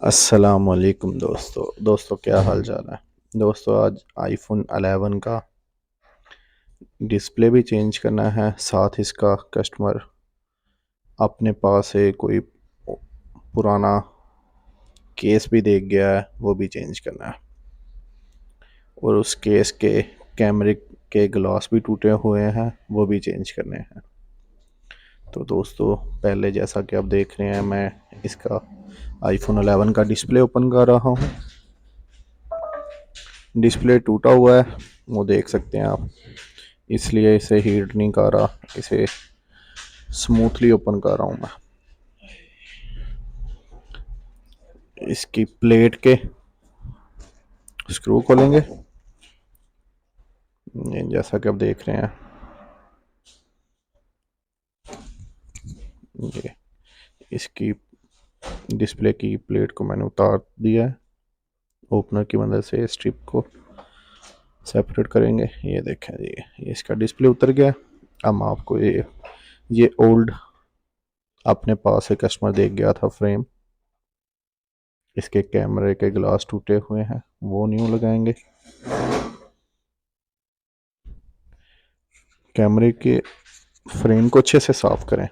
अस्सलामुअलैकुम दोस्तों क्या हाल चाल है। दोस्तों आज आईफोन 11 का डिस्प्ले भी चेंज करना है, साथ इसका कस्टमर अपने पास है कोई पुराना केस भी देख गया है, वो भी चेंज करना है। और उस केस के कैमरे के ग्लास भी टूटे हुए हैं, वो भी चेंज करने हैं। तो दोस्तों पहले जैसा कि आप देख रहे हैं, मैं इसका आईफोन 11 का डिस्प्ले ओपन कर रहा हूँ। डिस्प्ले टूटा हुआ है, वो देख सकते हैं आप, इसलिए इसे हीट नहीं कर रहा, इसे स्मूथली ओपन कर रहा हूँ मैं। इसकी प्लेट के स्क्रू खोलेंगे, ये जैसा कि आप देख रहे हैं, ये इसकी डिस्प्ले की प्लेट को मैंने उतार दिया है। ओपनर की मदद से स्ट्रिप को सेपरेट करेंगे। ये देखें जी, ये इसका डिस्प्ले उतर गया। अब आपको ये ओल्ड अपने पास से कस्टमर देख गया था फ्रेम, इसके कैमरे के ग्लास टूटे हुए हैं, वो न्यू लगाएंगे। कैमरे के फ्रेम को अच्छे से साफ करें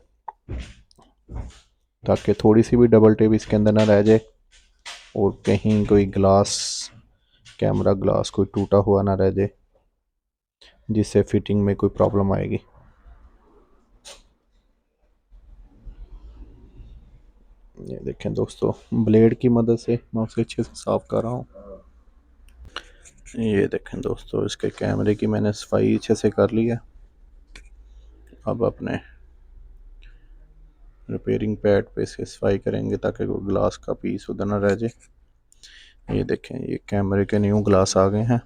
ताकि थोड़ी सी भी डबल टेप इसके अंदर ना रह जाए और कहीं कोई ग्लास, कैमरा ग्लास कोई टूटा हुआ ना रह जाए जिससे फिटिंग में कोई प्रॉब्लम आएगी। ये देखें दोस्तों, ब्लेड की मदद से मैं उसे अच्छे से साफ कर रहा हूँ। ये देखें दोस्तों, इसके कैमरे की मैंने सफाई अच्छे से कर ली है। अब अपने रिपेयरिंग पैड पे से सफाई करेंगे ताकि कोई ग्लास का पीस उधर ना रह जाए। ये देखें, ये कैमरे के न्यू ग्लास आ गए हैं,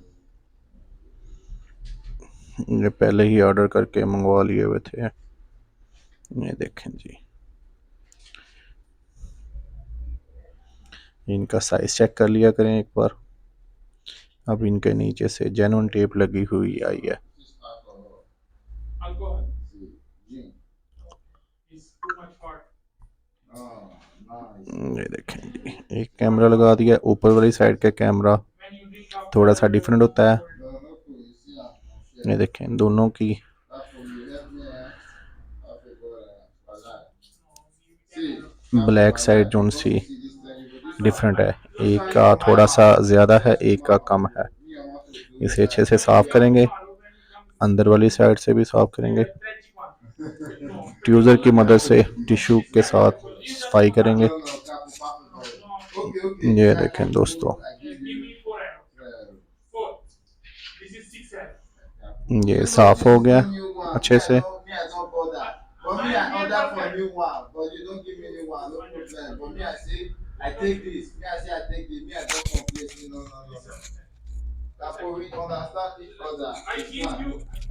ये पहले ही ऑर्डर करके मंगवा लिए हुए थे। ये देखें जी, इनका साइज चेक कर लिया करें एक बार। अब इनके नीचे से जेन्युइन टेप लगी हुई आई है। ये देखें जी, एक कैमरा लगा दिया, ऊपर वाली साइड का कैमरा थोड़ा सा डिफरेंट होता है। ये देखें दोनों की ब्लैक साइड जो सी डिफरेंट है, एक का थोड़ा सा ज़्यादा है, एक का कम है। इसे अच्छे से साफ करेंगे, अंदर वाली साइड से भी साफ करेंगे, ट्यूज़र की मदद से टिश्यू के साथ सफाई करेंगे। ये देखें दोस्तों, ये साफ हो गया अच्छे से।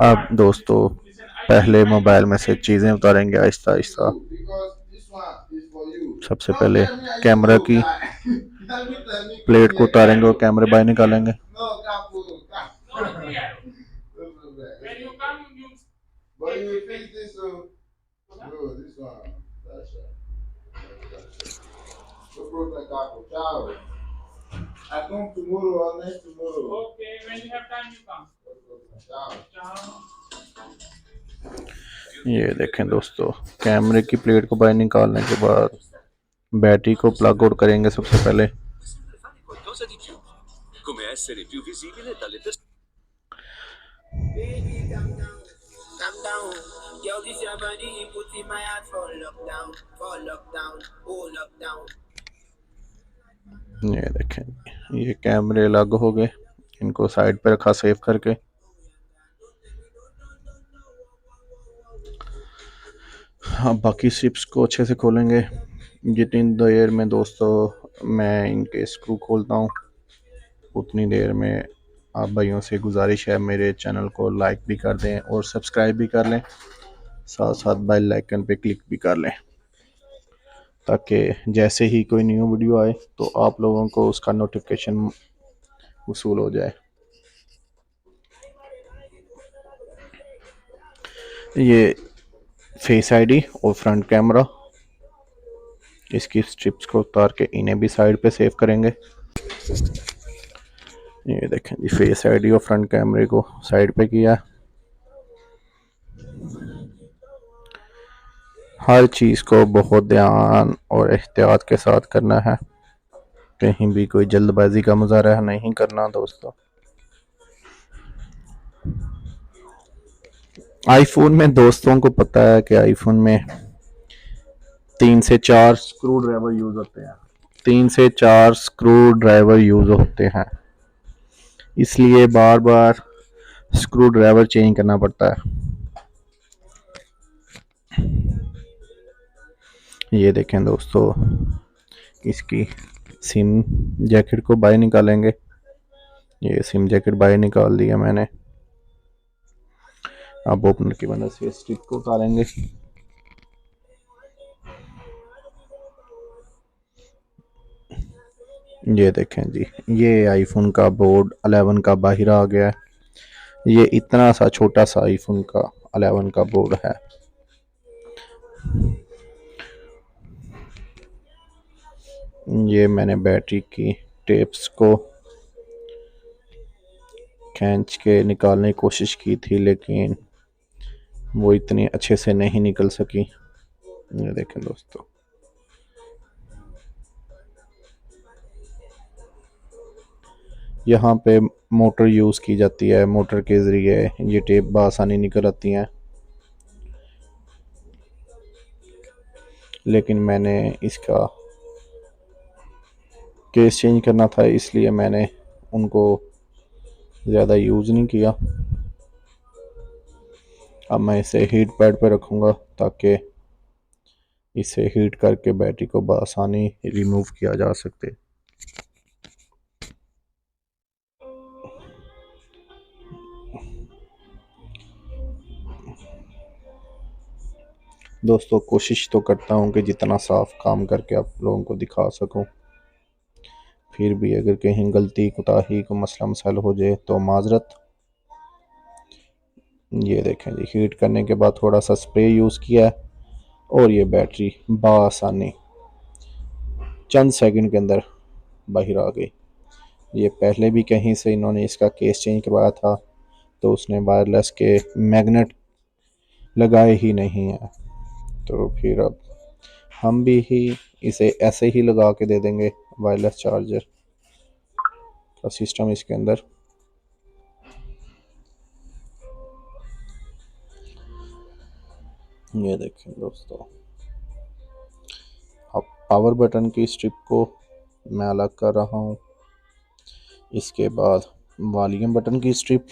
अब दोस्तों पहले मोबाइल में से चीज़ें उतारेंगे आहिस्ता आहिस्ता। सबसे पहले कैमरा की प्लेट को उतारेंगे और कैमरे बाहर निकालेंगे। ये देखें दोस्तों, कैमरे की प्लेट को बाहर निकालने के बाद बैटरी को प्लग आउट करेंगे सबसे पहले। ये देखें, ये कैमरे अलग हो गए, इनको साइड पे रखा सेव करके। अब बाकी स्ट्रिप्स को अच्छे से खोलेंगे। जितनी देर में दोस्तों मैं इनके स्क्रू खोलता हूँ, उतनी देर में आप भाइयों से गुजारिश है मेरे चैनल को लाइक भी कर दें और सब्सक्राइब भी कर लें, साथ साथ बेल आइकन पे क्लिक भी कर लें ताकि जैसे ही कोई न्यू वीडियो आए तो आप लोगों को उसका नोटिफिकेशन वसूल हो जाए। ये फेस आईडी और फ्रंट कैमरा, इसकी स्ट्रिप्स को उतार के इन्हें भी साइड पे सेव करेंगे। ये देखें जी, फेस आईडी और फ्रंट कैमरे को साइड पे किया। हर चीज़ को बहुत ध्यान और एहतियात के साथ करना है, कहीं भी कोई जल्दबाजी का मुजाहरा नहीं करना दोस्तों। आईफोन में दोस्तों को पता है कि आईफोन में 3 से 4 स्क्रू ड्राइवर यूज होते हैं। 3 से 4 स्क्रू ड्राइवर यूज होते हैं, इसलिए बार बार स्क्रू ड्राइवर चेंज करना पड़ता है। ये देखें दोस्तों, इसकी सिम जैकेट को बाहर निकालेंगे। ये सिम जैकेट बाहर निकाल दिया मैंने। अब ओपनर की मदद से स्ट्रिप को उतारेंगे। ये देखें जी, ये आईफोन का बोर्ड 11 का बाहर आ गया है। ये इतना सा छोटा सा आईफोन का 11 का बोर्ड है। ये मैंने बैटरी की टेप्स को खींच के निकालने की कोशिश की थी, लेकिन वो इतनी अच्छे से नहीं निकल सकी। ये देखें दोस्तों, यहाँ पे मोटर यूज़ की जाती है। मोटर के ज़रिए ये टेप बआसानी निकल आती हैं, लेकिन मैंने इसका केस चेंज करना था, इसलिए मैंने उनको ज़्यादा यूज़ नहीं किया। अब मैं इसे हीट पैड पर रखूँगा ताकि इसे हीट करके बैटरी को बआसानी रिमूव किया जा सके। दोस्तों, कोशिश तो करता हूँ कि जितना साफ काम करके आप लोगों को दिखा सकूँ, फिर भी अगर कहीं गलती कोताही को मसला मसाइल हो जाए तो माजरत। ये देखें जी, हीट करने के बाद थोड़ा सा स्प्रे यूज़ किया है और ये बैटरी बआसानी चंद सेकंड के अंदर बाहर आ गई। ये पहले भी कहीं से इन्होंने इसका केस चेंज करवाया था, तो उसने वायरलेस के मैग्नेट लगाए ही नहीं है, तो फिर अब हम भी ही इसे ऐसे ही लगा के दे देंगे वायरलेस चार्जर का सिस्टम इसके अंदर। ये देखें दोस्तों, अब पावर बटन की स्ट्रिप को मैं अलग कर रहा हूँ। इसके बाद वॉल्यूम बटन की स्ट्रिप,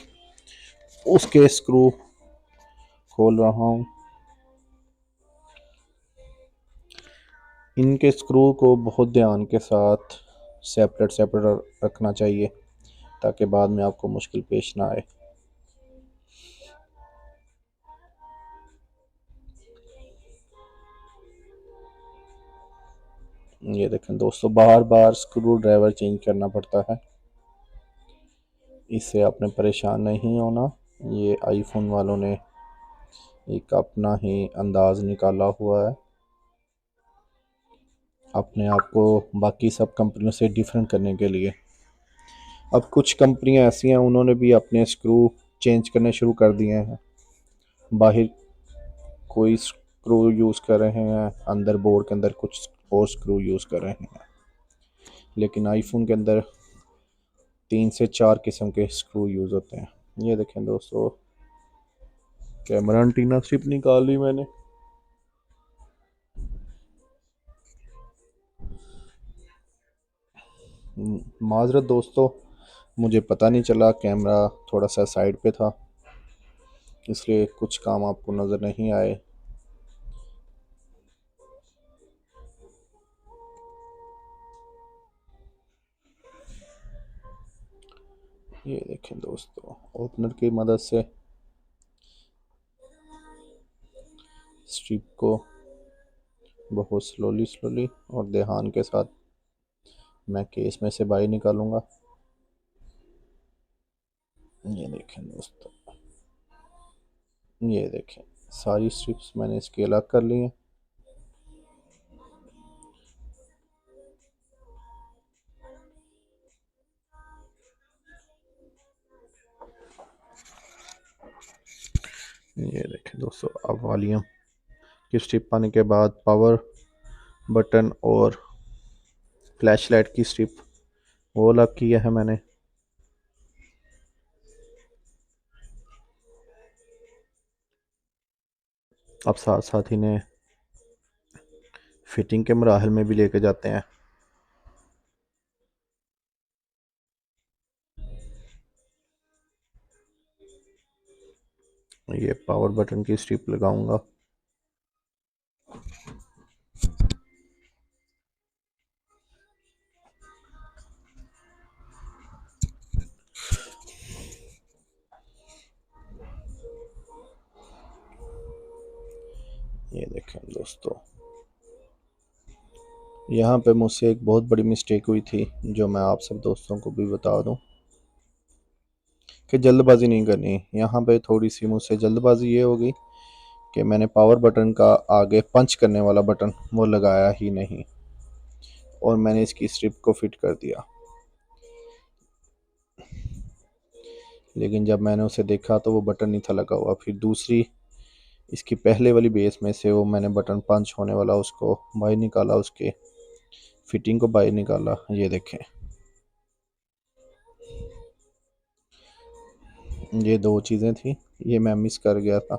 उसके स्क्रू खोल रहा हूँ। इनके स्क्रू को बहुत ध्यान के साथ सेपरेट सेपरेट रखना चाहिए ताकि बाद में आपको मुश्किल पेश ना आए। ये देखें दोस्तों, बार बार स्क्रू ड्राइवर चेंज करना पड़ता है। इससे आपने परेशान नहीं होना। ये आईफोन वालों ने एक अपना ही अंदाज निकाला हुआ है, अपने आप को बाकी सब कंपनियों से डिफरेंट करने के लिए। अब कुछ कंपनियां ऐसी हैं, उन्होंने भी अपने स्क्रू चेंज करने शुरू कर दिए हैं। बाहर कोई स्क्रू यूज़ कर रहे हैं, अंदर बोर्ड के अंदर कुछ और स्क्रू यूज़ कर रहे हैं, लेकिन आईफोन के अंदर 3 से 4 किस्म के स्क्रू यूज़ होते हैं। ये देखें दोस्तों, कैमरा एंटीना स्ट्रिप निकाल ली मैंने। माजरत दोस्तों, मुझे पता नहीं चला, कैमरा थोड़ा सा साइड पे था, इसलिए कुछ काम आपको नज़र नहीं आए। ये देखें दोस्तों, ओपनर की मदद से स्ट्रिप को बहुत स्लोली स्लोली और ध्यान के साथ मैं केस में से बाहर निकालूंगा। ये देखें दोस्तों, ये देखें सारी स्ट्रिप्स मैंने इसकी अलग कर ली हैं। ये देखें दोस्तों, अब वॉल्यूम की स्ट्रिप पाने के बाद पावर बटन और फ्लैश लाइट की स्ट्रिप वो अलग किया है मैंने। अब साथ साथ इन्हें फिटिंग के मराहल में भी लेके जाते हैं। ये पावर बटन की स्ट्रिप लगाऊंगा। ये देखें दोस्तों, यहाँ पे मुझसे एक बहुत बड़ी मिस्टेक हुई थी जो मैं आप सब दोस्तों को भी बता दूं कि जल्दबाजी नहीं करनी। यहाँ पे थोड़ी सी मुझसे जल्दबाजी ये होगी कि मैंने पावर बटन का आगे पंच करने वाला बटन वो लगाया ही नहीं और मैंने इसकी स्ट्रिप को फिट कर दिया। लेकिन जब मैंने उसे देखा तो वो बटन नहीं था लगा हुआ। फिर दूसरी इसकी पहले वाली बेस में से वो मैंने बटन पंच होने वाला उसको बाहर निकाला, उसके फिटिंग को बाहर निकाला। ये देखें, ये दो चीज़ें थी, ये मैं मिस कर गया था।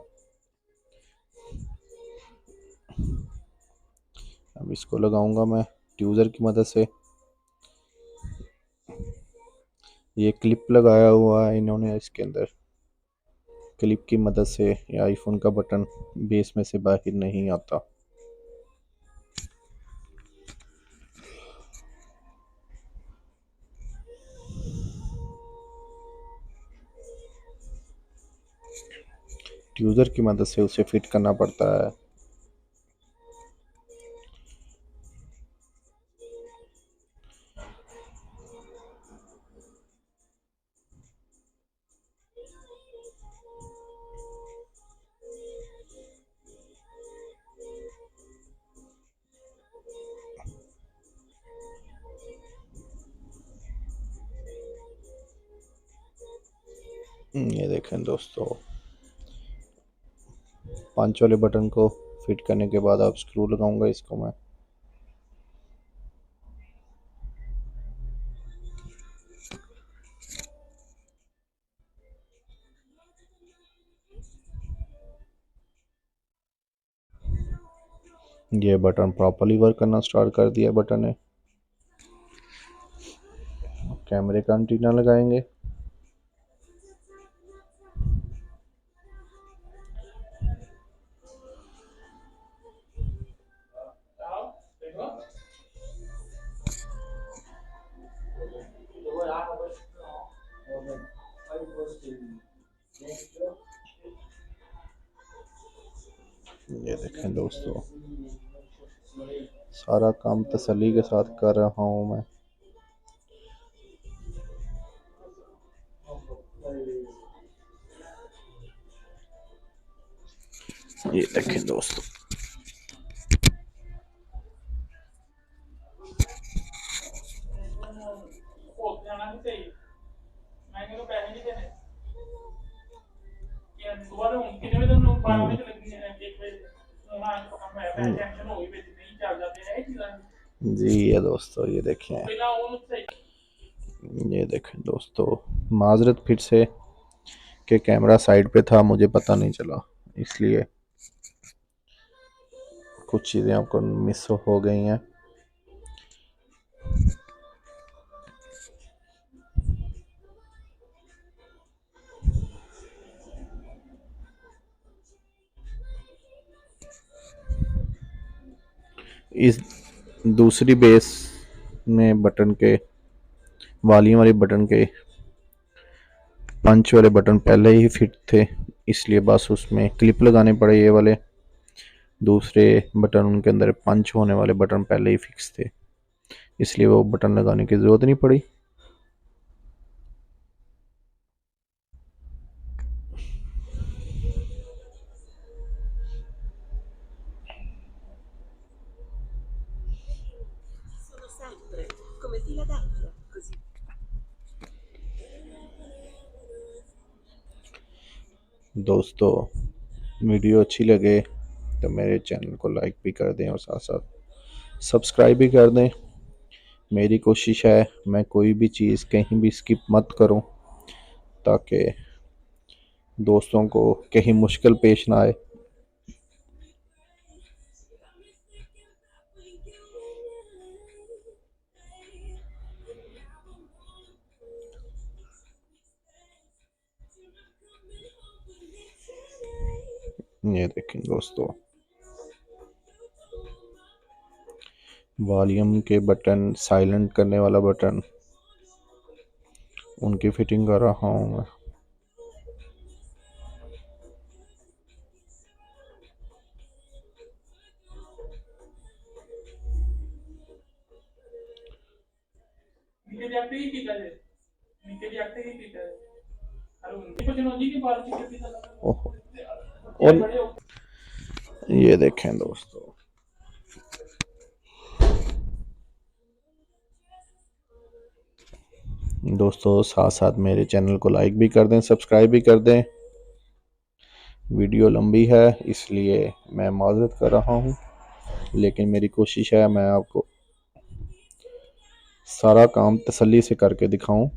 अब इसको लगाऊंगा मैं ट्यूज़र की मदद से। ये क्लिप लगाया हुआ है इन्होंने इसके अंदर, क्लिप की मदद से ये आईफोन का बटन बेस में से बाहर नहीं आता। ट्यूज़र की मदद से उसे फिट करना पड़ता है। ये देखें दोस्तों, पंच वाले बटन को फिट करने के बाद अब स्क्रू लगाऊंगा इसको मैं। ये बटन प्रॉपर्ली वर्क करना स्टार्ट कर दिया बटन ने। कैमरे का एंटीना लगाएंगे। ये देखें दोस्तों, सारा काम तसल्ली के साथ कर रहा हूँ मैं। ये देखें दोस्तों, जी ये दोस्तों, ये देखें, ये देखें दोस्तों, माजरत फिर से कि कैमरा साइड पे था, मुझे पता नहीं चला, इसलिए कुछ चीज़ें आपको मिस हो गई हैं। इस दूसरी बेस में बटन के वॉल्यूम वाले बटन के पंच वाले बटन पहले ही फिट थे, इसलिए बस उसमें क्लिप लगाने पड़े ये वाले। दूसरे बटन उनके अंदर पंच होने वाले बटन पहले ही फिक्स थे, इसलिए वो बटन लगाने की ज़रूरत नहीं पड़ी। दोस्तों, वीडियो अच्छी लगे तो मेरे चैनल को लाइक भी कर दें और साथ साथ सब्सक्राइब भी कर दें। मेरी कोशिश है मैं कोई भी चीज़ कहीं भी स्किप मत करूं, ताकि दोस्तों को कहीं मुश्किल पेश ना आए। ये देखें दोस्तों, वॉल्यूम के बटन, साइलेंट करने वाला बटन, उनकी फिटिंग कर रहा हूँ मैं। ओहो, और ये देखें दोस्तों, साथ साथ मेरे चैनल को लाइक भी कर दें, सब्सक्राइब भी कर दें। वीडियो लंबी है इसलिए मैं माजरत कर रहा हूँ, लेकिन मेरी कोशिश है मैं आपको सारा काम तसल्ली से करके दिखाऊं।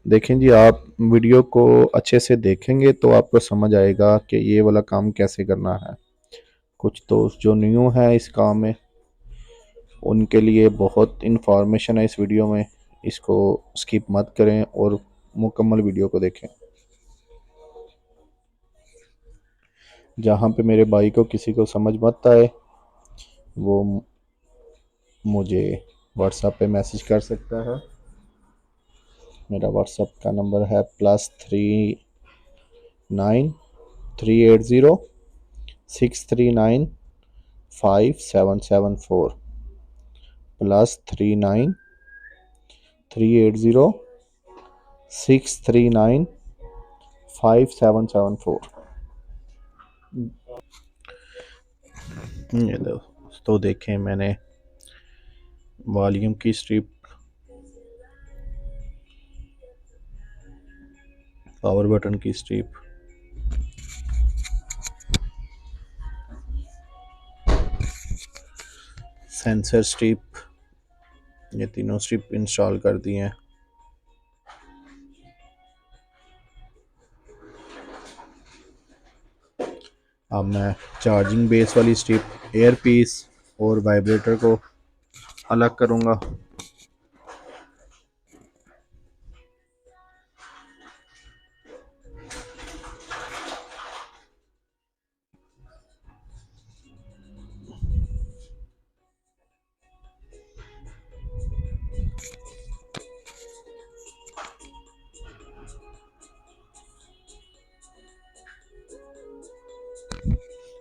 देखें जी, आप वीडियो को अच्छे से देखेंगे तो आपको समझ आएगा कि ये वाला काम कैसे करना है। कुछ दोस्त जो न्यू है इस काम में, उनके लिए बहुत इंफॉर्मेशन है इस वीडियो में। इसको स्किप मत करें और मुकम्मल वीडियो को देखें। जहाँ पे मेरे भाई को किसी को समझ मत आए, वो मुझे व्हाट्सएप पे मैसेज कर सकता है। मेरा व्हाट्सएप का नंबर है +39 380 639 5774, +39 380 639 5774। ये दोस्तों देखें, मैंने वॉल्यूम की स्ट्रिप, पावर बटन की स्ट्रिप, सेंसर स्ट्रिप, ये तीनों स्ट्रिप इंस्टॉल कर दी हैं। अब मैं चार्जिंग बेस वाली स्ट्रिप, एयर पीस और वाइब्रेटर को अलग करूँगा।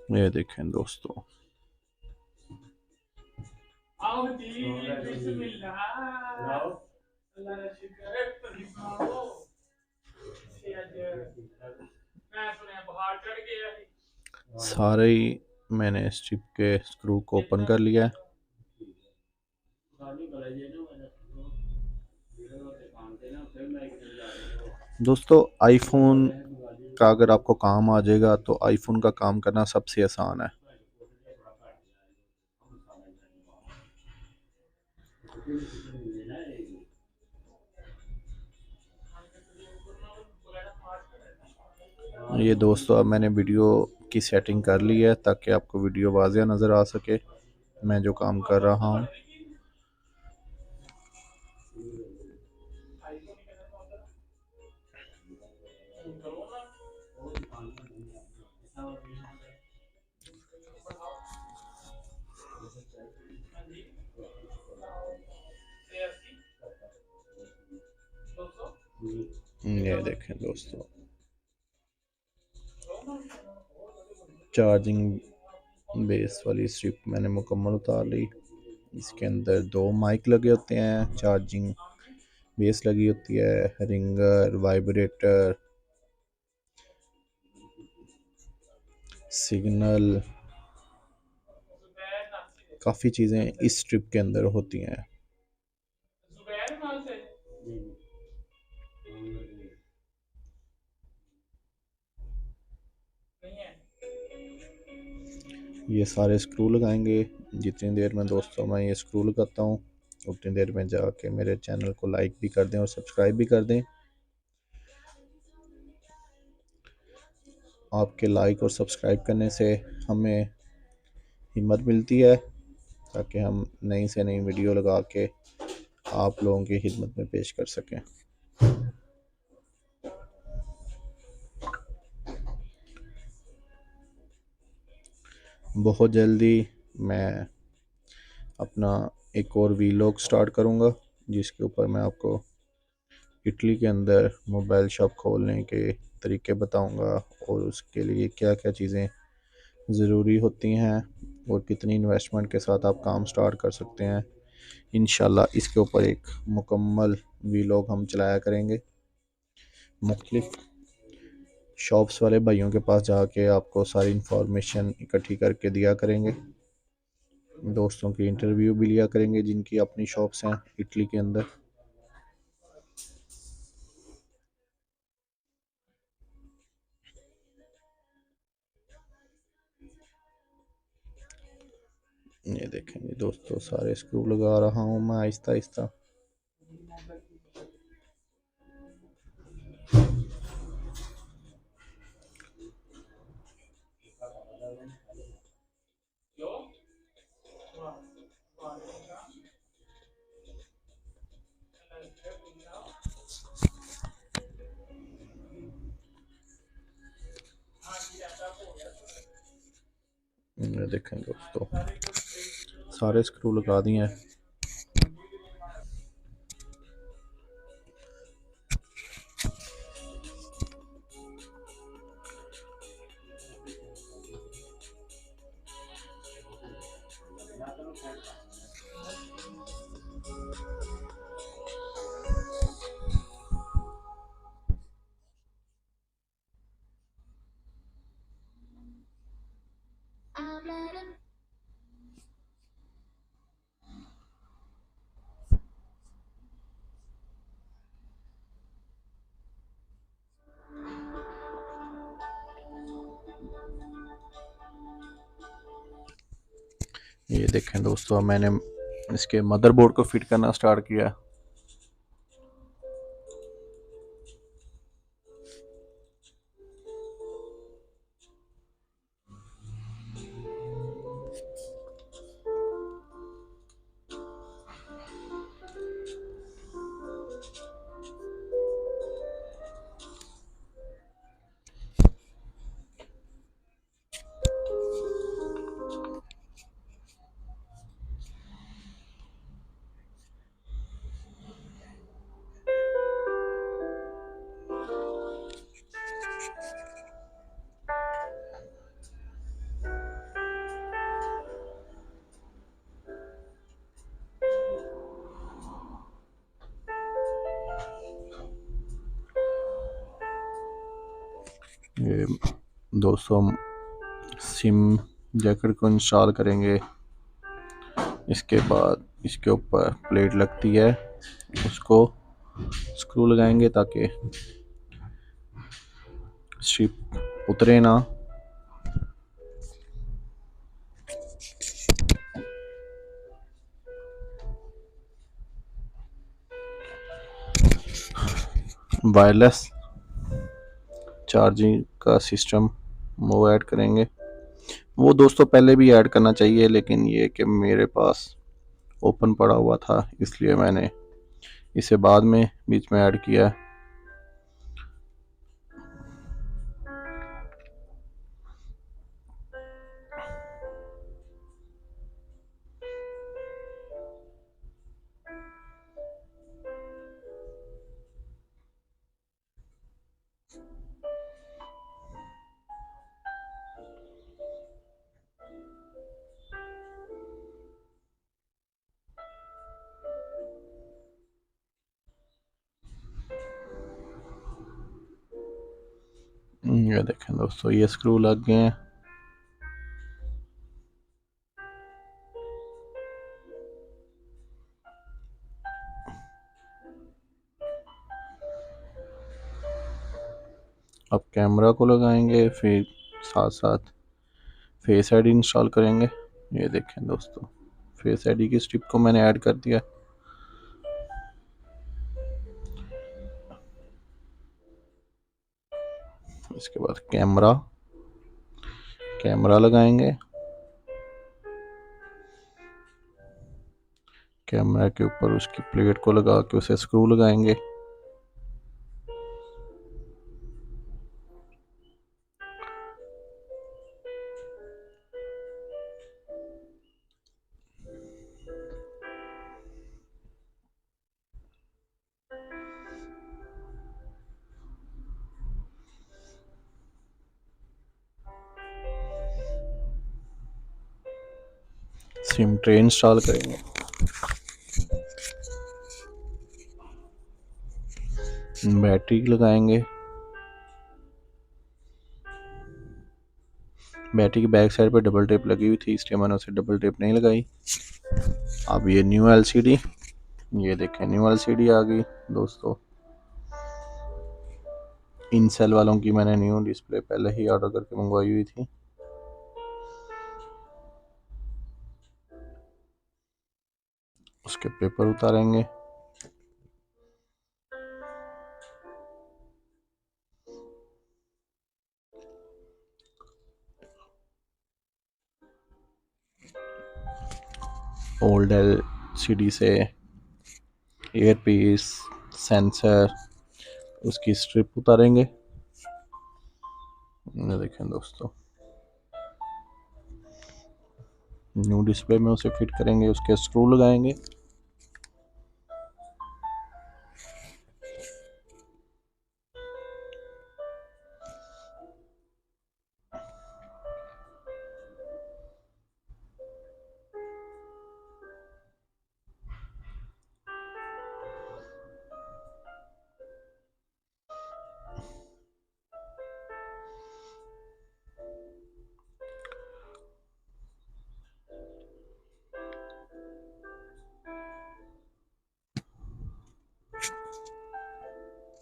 ये देखें दोस्तों, सारे ही मैंने स्ट्रिप के स्क्रू को ओपन कर लिया है। दोस्तों, आईफोन का अगर आपको काम आ जाएगा तो आईफोन का काम करना सबसे आसान है। ये दोस्तों, अब मैंने वीडियो की सेटिंग कर ली है ताकि आपको वीडियो वाज़िया नज़र आ सके मैं जो काम कर रहा हूँ। ये देखें दोस्तों, चार्जिंग बेस वाली स्ट्रिप मैंने मुकम्मल उतार ली। इसके अंदर दो माइक लगे होते हैं, चार्जिंग बेस लगी होती है, रिंगर, वाइब्रेटर, सिग्नल, काफ़ी चीज़ें इस स्ट्रिप के अंदर होती हैं। ये सारे स्क्रू लगाएंगे। जितनी देर में दोस्तों मैं ये स्क्रू लगाता हूँ उतनी देर में जाके मेरे चैनल को लाइक भी कर दें और सब्सक्राइब भी कर दें। आपके लाइक और सब्सक्राइब करने से हमें हिम्मत मिलती है ताकि हम नई से नई वीडियो लगा के आप लोगों की खिदमत में पेश कर सकें। बहुत जल्दी मैं अपना एक और वीलॉग स्टार्ट करूंगा जिसके ऊपर मैं आपको इटली के अंदर मोबाइल शॉप खोलने के तरीके बताऊंगा और उसके लिए क्या क्या चीज़ें ज़रूरी होती हैं और कितनी इन्वेस्टमेंट के साथ आप काम स्टार्ट कर सकते हैं। इंशाल्लाह इसके ऊपर एक मुकम्मल वीलॉग हम चलाया करेंगे। मुख्तलिफ शॉप्स वाले भाइयों के पास जाके आपको सारी इंफॉर्मेशन इकट्ठी करके दिया करेंगे। दोस्तों की इंटरव्यू भी लिया करेंगे जिनकी अपनी शॉप्स हैं इटली के अंदर। ये देखेंगे दोस्तों सारे स्क्रू लगा रहा हूँ मैं आहिस्ता आहिस्ता। ये देखें दोस्तों सारे स्क्रू लगा दिए हैं। ये देखें दोस्तों मैंने इसके मदरबोर्ड को फिट करना स्टार्ट किया। ये दोस्तों सिम जैकेट को इंस्टॉल करेंगे। इसके बाद इसके ऊपर प्लेट लगती है उसको स्क्रू लगाएंगे ताकि स्ट्रिप उतरे ना। वायरलेस चार्जिंग का सिस्टम वो ऐड करेंगे। वो दोस्तों पहले भी ऐड करना चाहिए लेकिन ये कि मेरे पास ओपन पड़ा हुआ था इसलिए मैंने इसे बाद में बीच में ऐड किया। ये देखें दोस्तों ये स्क्रू लग गए हैं। अब कैमरा को लगाएंगे फिर साथ साथ फेस आईडी इंस्टॉल करेंगे। ये देखें दोस्तों, फेस आईडी की स्ट्रिप को मैंने ऐड कर दिया। इसके बाद कैमरा लगाएंगे। कैमरा के ऊपर उसकी प्लेट को लगा के उसे स्क्रू लगाएंगे। सिम ट्रे इंस्टॉल करेंगे। बैटरी लगाएंगे। बैटरी की बैक साइड पर डबल टेप लगी हुई थी, इसलिए मैंने उसे डबल टेप नहीं लगाई। अब ये न्यू एलसीडी, ये देखें न्यू एलसीडी आ गई दोस्तों। इनसेल वालों की मैंने न्यू डिस्प्ले पहले ही ऑर्डर करके मंगवाई हुई थी। उसके पेपर उतारेंगे। ओल्ड एलसीडी से एयरपीस, सेंसर, उसकी स्ट्रिप उतारेंगे। ये देखें दोस्तों, न्यू डिस्प्ले में उसे फिट करेंगे, उसके स्क्रू लगाएंगे।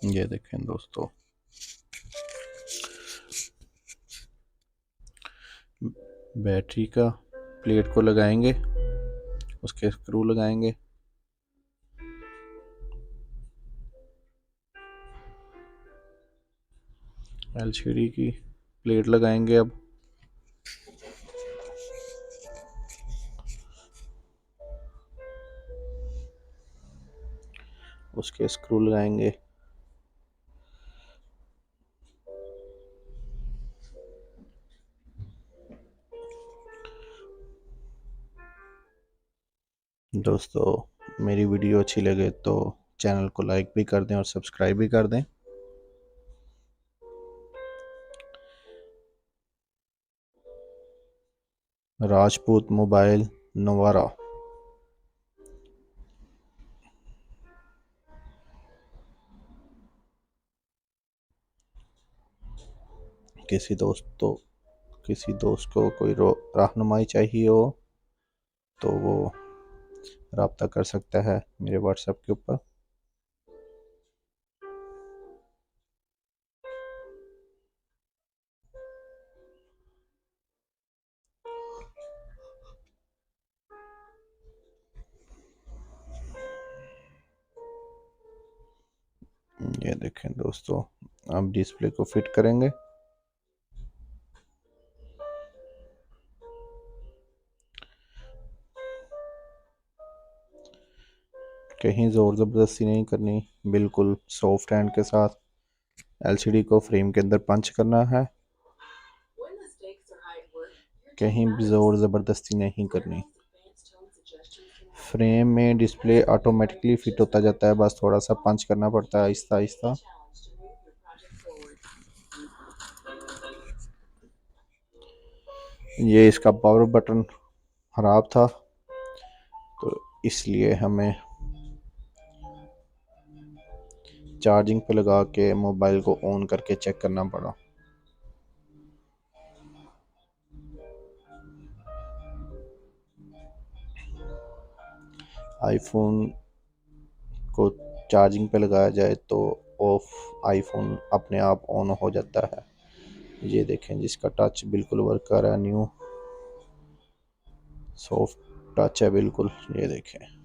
ये देखें दोस्तों, बैटरी का प्लेट को लगाएंगे, उसके स्क्रू लगाएंगे। एलसीडी की प्लेट लगाएंगे। अब उसके स्क्रू लगाएंगे। दोस्तों मेरी वीडियो अच्छी लगे तो चैनल को लाइक भी कर दें और सब्सक्राइब भी कर दें। राजपूत मोबाइल नवारा। किसी दोस्त को कोई रहनुमाई चाहिए हो तो वो रब्ता कर सकता है मेरे व्हाट्सएप के ऊपर। ये देखें दोस्तों, अब डिस्प्ले को फिट करेंगे। कहीं ज़ोर ज़बरदस्ती नहीं करनी, बिल्कुल सॉफ्ट हैंड के साथ एलसीडी को फ्रेम के अंदर पंच करना है। कहीं भी ज़ोर ज़बरदस्ती नहीं करनी। फ्रेम में डिस्प्ले ऑटोमेटिकली फिट होता जाता है, बस थोड़ा सा पंच करना पड़ता है आहिस्ता आहिस्ता। ये इसका पावर बटन खराब था तो इसलिए हमें चार्जिंग पे लगा के मोबाइल को ऑन करके चेक करना पड़ा। आईफोन को चार्जिंग पे लगाया जाए तो ऑफ आईफोन अपने आप ऑन हो जाता है। ये देखें, जिसका टच बिल्कुल वर्क कर रहा है न्यू। सॉफ्ट टच है बिल्कुल, ये देखें।